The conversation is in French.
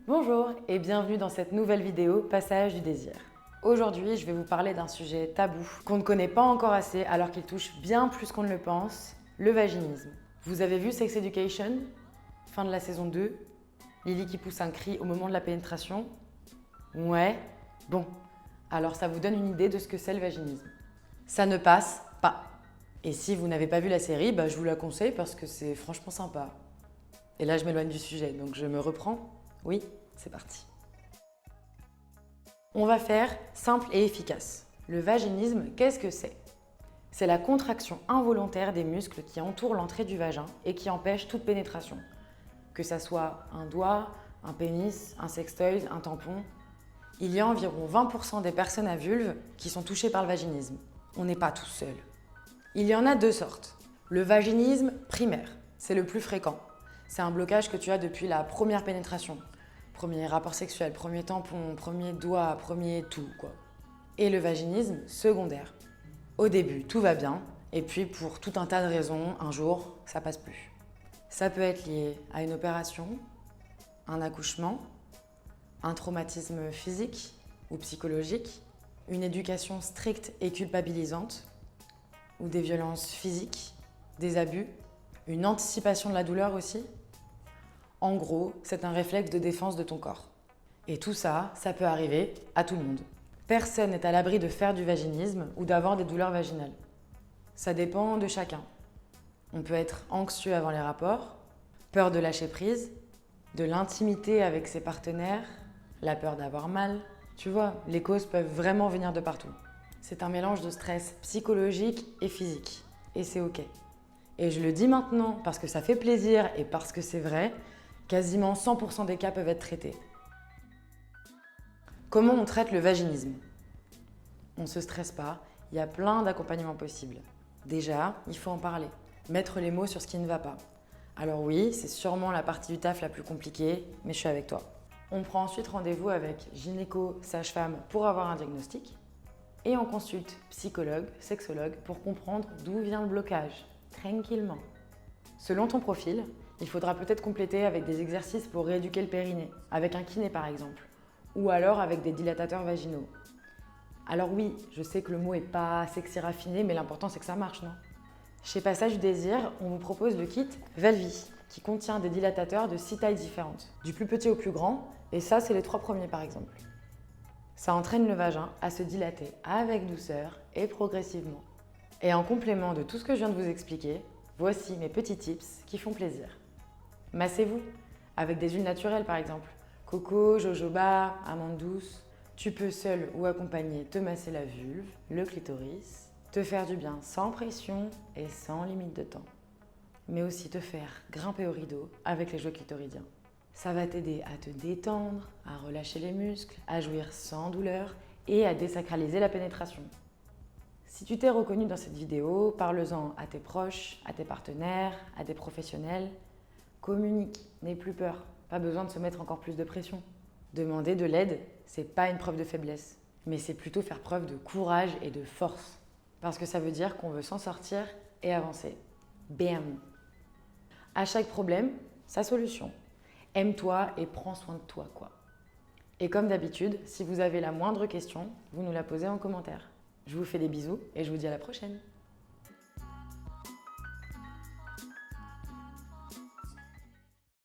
Bonjour et bienvenue dans cette nouvelle vidéo Passage du désir. Aujourd'hui, je vais vous parler d'un sujet tabou qu'on ne connaît pas encore assez alors qu'il touche bien plus qu'on ne le pense, le vaginisme. Vous avez vu Sex Education? Fin de la saison 2, Lily qui pousse un cri au moment de la pénétration? Ouais, bon, alors ça vous donne une idée de ce que c'est le vaginisme. Ça ne passe pas. Et si vous n'avez pas vu la série, je vous la conseille parce que c'est franchement sympa. Et là, je m'éloigne du sujet, donc je me reprends. Oui, c'est parti. On va faire simple et efficace. Le vaginisme, qu'est-ce que c'est? C'est la contraction involontaire des muscles qui entourent l'entrée du vagin et qui empêchent toute pénétration. Que ça soit un doigt, un pénis, un sextoy, un tampon. Il y a environ 20% des personnes à vulve qui sont touchées par le vaginisme. On n'est pas tous seuls. Il y en a deux sortes. Le vaginisme primaire, c'est le plus fréquent. C'est un blocage que tu as depuis la première pénétration. Premier rapport sexuel, premier tampon, premier doigt, premier tout, quoi. Et le vaginisme secondaire. Au début, tout va bien, et puis pour tout un tas de raisons, un jour, ça passe plus. Ça peut être lié à une opération, un accouchement, un traumatisme physique ou psychologique, une éducation stricte et culpabilisante, ou des violences physiques, des abus, une anticipation de la douleur aussi. En gros, c'est un réflexe de défense de ton corps. Et tout ça, ça peut arriver à tout le monde. Personne n'est à l'abri de faire du vaginisme ou d'avoir des douleurs vaginales. Ça dépend de chacun. On peut être anxieux avant les rapports, peur de lâcher prise, de l'intimité avec ses partenaires, la peur d'avoir mal. Tu vois, les causes peuvent vraiment venir de partout. C'est un mélange de stress psychologique et physique. Et c'est ok. Et je le dis maintenant parce que ça fait plaisir et parce que c'est vrai, quasiment 100% des cas peuvent être traités. Comment on traite le vaginisme? On ne se stresse pas, il y a plein d'accompagnements possibles. Déjà, il faut en parler, mettre les mots sur ce qui ne va pas. Alors oui, c'est sûrement la partie du taf la plus compliquée, mais je suis avec toi. On prend ensuite rendez-vous avec gynéco, sage-femme pour avoir un diagnostic. Et on consulte psychologue, sexologue pour comprendre d'où vient le blocage, tranquillement. Selon ton profil, il faudra peut-être compléter avec des exercices pour rééduquer le périnée, avec un kiné par exemple, ou alors avec des dilatateurs vaginaux. Alors oui, je sais que le mot est pas sexy raffiné, mais l'important c'est que ça marche, non? Chez Passage du désir, on vous propose le kit Velvi, qui contient des dilatateurs de 6 tailles différentes, du plus petit au plus grand, et ça c'est les 3 premiers par exemple. Ça entraîne le vagin à se dilater avec douceur et progressivement. Et en complément de tout ce que je viens de vous expliquer, voici mes petits tips qui font plaisir. Massez-vous avec des huiles naturelles par exemple. Coco, jojoba, amande douce. Tu peux seul ou accompagné te masser la vulve, le clitoris, te faire du bien sans pression et sans limite de temps. Mais aussi te faire grimper au rideau avec les jeux clitoridiens. Ça va t'aider à te détendre, à relâcher les muscles, à jouir sans douleur et à désacraliser la pénétration. Si tu t'es reconnu dans cette vidéo, parle-en à tes proches, à tes partenaires, à des professionnels. Communique, n'aie plus peur, pas besoin de se mettre encore plus de pression. Demander de l'aide, c'est pas une preuve de faiblesse, mais c'est plutôt faire preuve de courage et de force. Parce que ça veut dire qu'on veut s'en sortir et avancer. Bam! À chaque problème, sa solution. Aime-toi et prends soin de toi, quoi. Et comme d'habitude, si vous avez la moindre question, vous nous la posez en commentaire. Je vous fais des bisous et je vous dis à la prochaine.